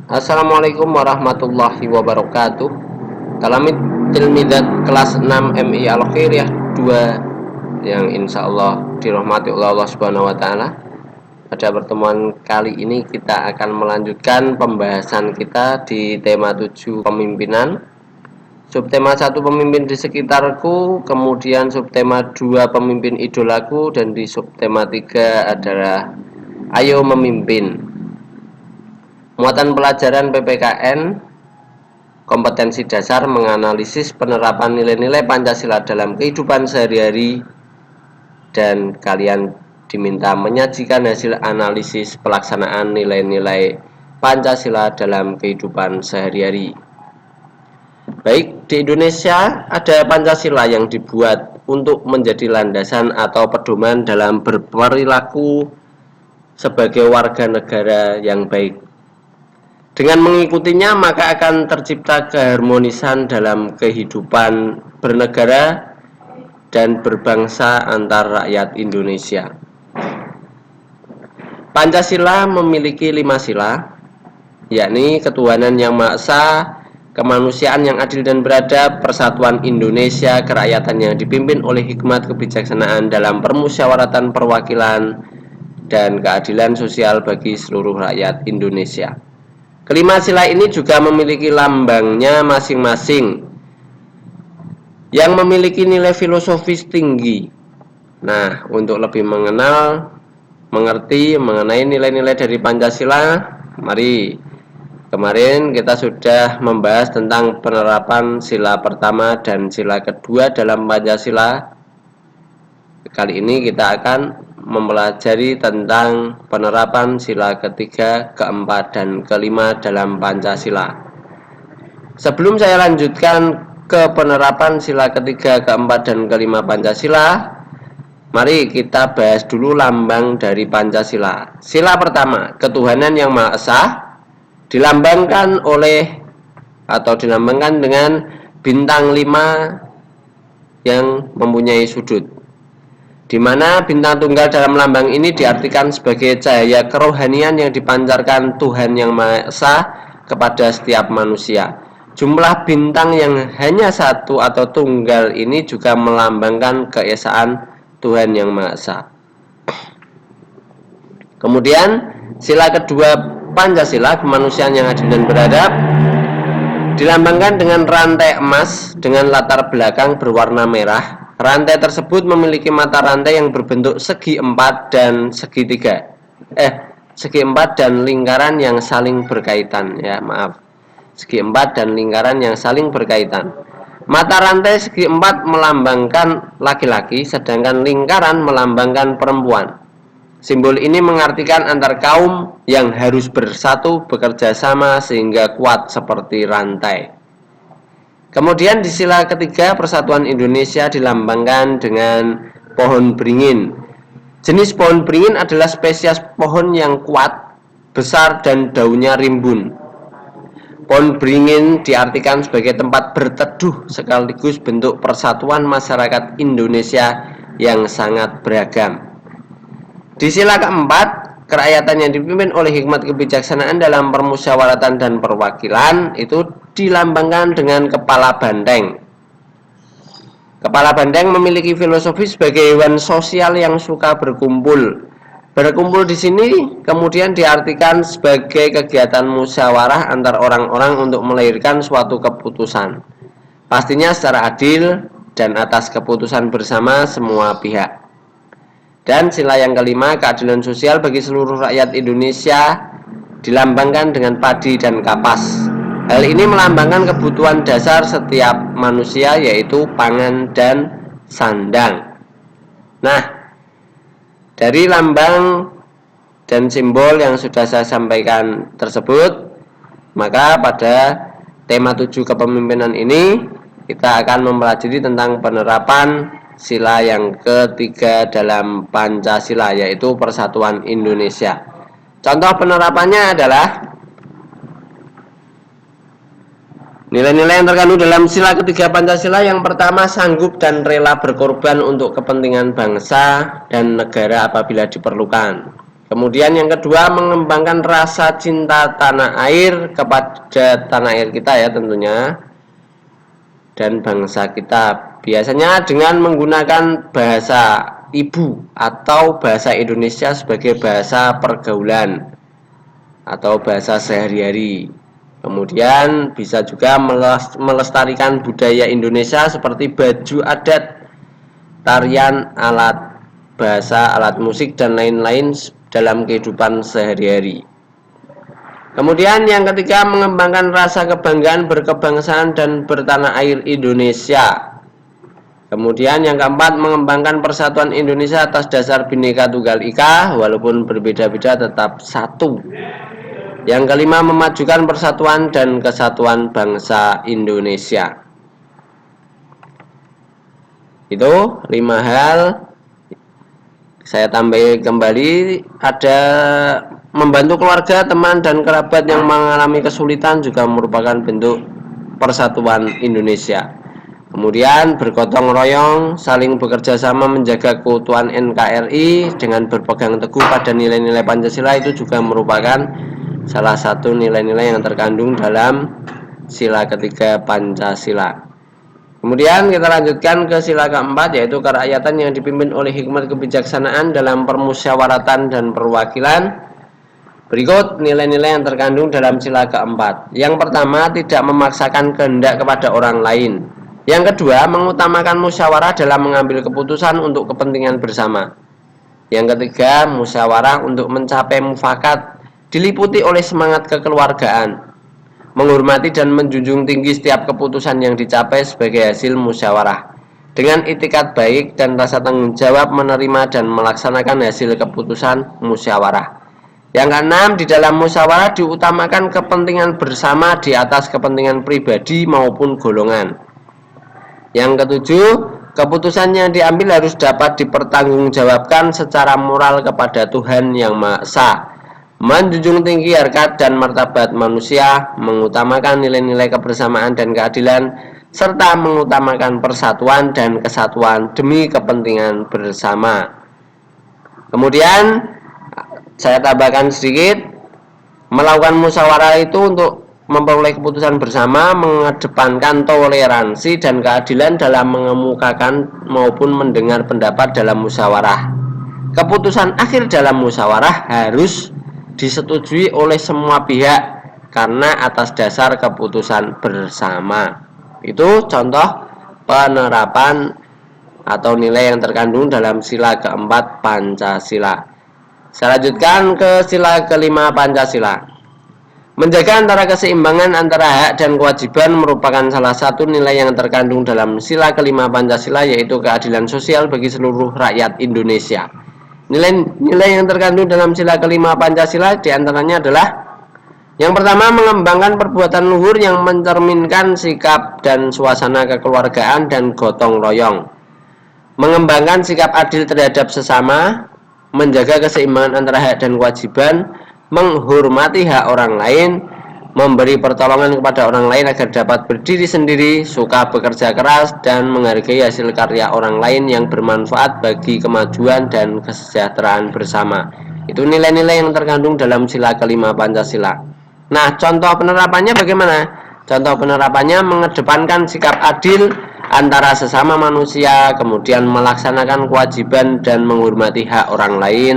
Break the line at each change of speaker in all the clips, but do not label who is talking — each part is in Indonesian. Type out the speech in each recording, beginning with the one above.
Assalamualaikum warahmatullahi wabarakatuh. Kalamit Tilmidat kelas 6 MI Al-Khairiyah 2 yang insya Allah dirahmati oleh Allah Subhanahu wa Ta'ala. Pada pertemuan kali ini kita akan melanjutkan pembahasan kita di tema 7 pemimpinan. Subtema 1 pemimpin di sekitarku, kemudian subtema 2 pemimpin idolaku, dan di subtema 3 adalah ayo memimpin. Muatan pelajaran PPKN, kompetensi dasar menganalisis penerapan nilai-nilai Pancasila dalam kehidupan sehari-hari, dan kalian diminta menyajikan hasil analisis pelaksanaan nilai-nilai Pancasila dalam kehidupan sehari-hari. Baik, di Indonesia ada Pancasila yang dibuat untuk menjadi landasan atau pedoman dalam berperilaku sebagai warga negara yang baik. Dengan mengikutinya maka akan tercipta keharmonisan dalam kehidupan bernegara dan berbangsa antar rakyat Indonesia. Pancasila memiliki 5 sila, yakni ketuhanan yang Maha Esa, kemanusiaan yang adil dan beradab, persatuan Indonesia, kerakyatan yang dipimpin oleh hikmat kebijaksanaan dalam permusyawaratan perwakilan, dan keadilan sosial bagi seluruh rakyat Indonesia. Kelima sila ini juga memiliki lambangnya masing-masing yang memiliki nilai filosofis tinggi. Nah, untuk lebih mengerti mengenai nilai-nilai dari Pancasila, mari kemarin kita sudah membahas tentang penerapan sila pertama dan sila kedua dalam Pancasila. Kali ini kita akan mempelajari tentang penerapan sila ketiga, keempat, dan kelima dalam Pancasila. Sebelum saya lanjutkan ke penerapan sila ketiga, keempat, dan kelima Pancasila, mari kita bahas dulu lambang dari Pancasila. Sila pertama, ketuhanan yang Maha Esa, dilambangkan dengan bintang 5 yang mempunyai sudut, di mana bintang tunggal dalam lambang ini diartikan sebagai cahaya kerohanian yang dipancarkan Tuhan yang Maha Esa kepada setiap manusia. Jumlah bintang yang hanya satu atau tunggal ini juga melambangkan keesaan Tuhan yang Maha Esa. Kemudian sila kedua Pancasila, kemanusiaan yang adil dan beradab, dilambangkan dengan rantai emas dengan latar belakang berwarna merah. Rantai tersebut memiliki mata rantai yang berbentuk segi 4 dan segi 4 dan lingkaran yang saling berkaitan. Segi 4 dan lingkaran yang saling berkaitan. Mata rantai segi 4 melambangkan laki-laki, sedangkan lingkaran melambangkan perempuan. Simbol ini mengartikan antar kaum yang harus bersatu, bekerja sama sehingga kuat seperti rantai. Kemudian di sila ketiga, persatuan Indonesia dilambangkan dengan pohon beringin. Jenis pohon beringin adalah spesies pohon yang kuat, besar, dan daunnya rimbun. Pohon beringin diartikan sebagai tempat berteduh sekaligus bentuk persatuan masyarakat Indonesia yang sangat beragam. Di sila keempat, kerakyatan yang dipimpin oleh hikmat kebijaksanaan dalam permusyawaratan dan perwakilan itu dilambangkan dengan kepala banteng. Kepala banteng memiliki filosofi sebagai hewan sosial yang suka berkumpul. Berkumpul di sini kemudian diartikan sebagai kegiatan musyawarah antar orang-orang untuk melahirkan suatu keputusan, pastinya secara adil dan atas keputusan bersama semua pihak. Dan sila yang kelima, keadilan sosial bagi seluruh rakyat Indonesia, dilambangkan dengan padi dan kapas. Hal ini melambangkan kebutuhan dasar setiap manusia, yaitu pangan dan sandang. Nah, dari lambang dan simbol yang sudah saya sampaikan tersebut, maka pada tema 7 kepemimpinan ini kita akan mempelajari tentang penerapan sila yang ketiga dalam Pancasila, yaitu persatuan Indonesia. Contoh penerapannya adalah nilai-nilai yang terkandung dalam sila ketiga Pancasila. Yang pertama, sanggup dan rela berkorban untuk kepentingan bangsa dan negara apabila diperlukan. Kemudian yang kedua, mengembangkan rasa cinta tanah air kepada tanah air kita ya tentunya, dan bangsa kita. Biasanya dengan menggunakan bahasa ibu atau bahasa Indonesia sebagai bahasa pergaulan atau bahasa sehari-hari. Kemudian bisa juga melestarikan budaya Indonesia seperti baju adat, tarian, alat bahasa, alat musik, dan lain-lain dalam kehidupan sehari-hari. Kemudian yang ketiga, mengembangkan rasa kebanggaan berkebangsaan dan bertanah air Indonesia. Kemudian yang keempat, mengembangkan persatuan Indonesia atas dasar Bhinneka Tunggal Ika, walaupun berbeda-beda tetap satu. Yang kelima, memajukan persatuan dan kesatuan bangsa Indonesia. Itu 5 hal. Saya tambah kembali, ada membantu keluarga, teman, dan kerabat yang mengalami kesulitan juga merupakan bentuk persatuan Indonesia. Kemudian bergotong royong, saling bekerja sama menjaga keutuhan NKRI dengan berpegang teguh pada nilai-nilai Pancasila itu juga merupakan salah satu nilai-nilai yang terkandung dalam sila ketiga Pancasila. Kemudian kita lanjutkan ke sila keempat, yaitu kerakyatan yang dipimpin oleh hikmat kebijaksanaan dalam permusyawaratan dan perwakilan. Berikut nilai-nilai yang terkandung dalam sila keempat. Yang pertama, tidak memaksakan kehendak kepada orang lain. Yang kedua, mengutamakan musyawarah dalam mengambil keputusan untuk kepentingan bersama. Yang ketiga, musyawarah untuk mencapai mufakat diliputi oleh semangat kekeluargaan, menghormati dan menjunjung tinggi setiap keputusan yang dicapai sebagai hasil musyawarah, dengan itikat baik dan rasa tanggung jawab menerima dan melaksanakan hasil keputusan musyawarah. Yang keenam, di dalam musyawarah diutamakan kepentingan bersama di atas kepentingan pribadi maupun golongan. Yang ketujuh, keputusan yang diambil harus dapat dipertanggungjawabkan secara moral kepada Tuhan Yang Maha Esa, menjunjung tinggi harkat dan martabat manusia, mengutamakan nilai-nilai kebersamaan dan keadilan, serta mengutamakan persatuan dan kesatuan demi kepentingan bersama. Kemudian saya tambahkan sedikit, melakukan musyawarah itu untuk memperoleh keputusan bersama, mengedepankan toleransi dan keadilan dalam mengemukakan maupun mendengar pendapat dalam musyawarah. Keputusan akhir dalam musyawarah harus disetujui oleh semua pihak karena atas dasar keputusan bersama. Itu contoh penerapan atau nilai yang terkandung dalam sila keempat Pancasila. Saya lanjutkan ke sila kelima Pancasila. Menjaga antara keseimbangan antara hak dan kewajiban merupakan salah satu nilai yang terkandung dalam sila kelima Pancasila, yaitu keadilan sosial bagi seluruh rakyat Indonesia. Nilai-nilai yang terkandung dalam sila kelima Pancasila diantaranya adalah: yang pertama, mengembangkan perbuatan luhur yang mencerminkan sikap dan suasana kekeluargaan dan gotong royong, mengembangkan sikap adil terhadap sesama, menjaga keseimbangan antara hak dan kewajiban, menghormati hak orang lain, memberi pertolongan kepada orang lain agar dapat berdiri sendiri, suka bekerja keras, dan menghargai hasil karya orang lain yang bermanfaat bagi kemajuan dan kesejahteraan bersama. Itu nilai-nilai yang terkandung dalam sila kelima Pancasila. Nah, contoh penerapannya bagaimana? Contoh penerapannya mengedepankan sikap adil antara sesama manusia, kemudian melaksanakan kewajiban dan menghormati hak orang lain,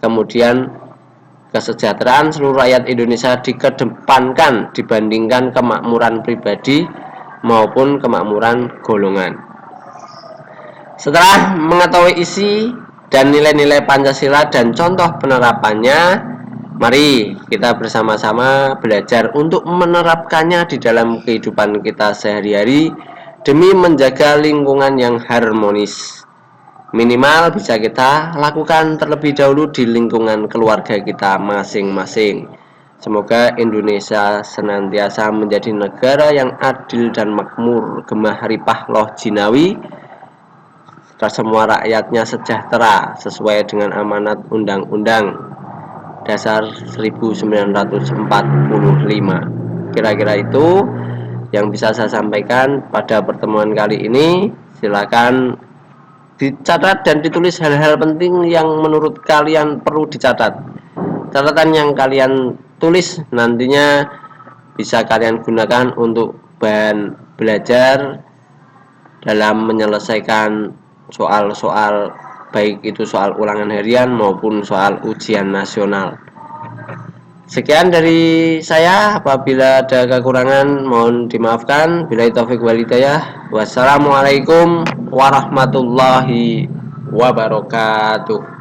kemudian kesejahteraan seluruh rakyat Indonesia dikedepankan dibandingkan kemakmuran pribadi maupun kemakmuran golongan. Setelah mengetahui isi dan nilai-nilai Pancasila dan contoh penerapannya, mari kita bersama-sama belajar untuk menerapkannya di dalam kehidupan kita sehari-hari demi menjaga lingkungan yang harmonis. Minimal bisa kita lakukan terlebih dahulu di lingkungan keluarga kita masing-masing. Semoga Indonesia senantiasa menjadi negara yang adil dan makmur, gemah ripah loh jinawi, semua rakyatnya sejahtera sesuai dengan amanat Undang-Undang Dasar 1945. Kira-kira itu yang bisa saya sampaikan pada pertemuan kali ini. Silakan dicatat dan ditulis hal-hal penting yang menurut kalian perlu dicatat. Catatan yang kalian tulis nantinya bisa kalian gunakan untuk bahan belajar dalam menyelesaikan soal-soal, baik itu soal ulangan harian maupun soal ujian nasional. Sekian dari saya, apabila ada kekurangan mohon dimaafkan. Billahi taufik wal hidayah. Wassalamualaikum warahmatullahi wabarakatuh.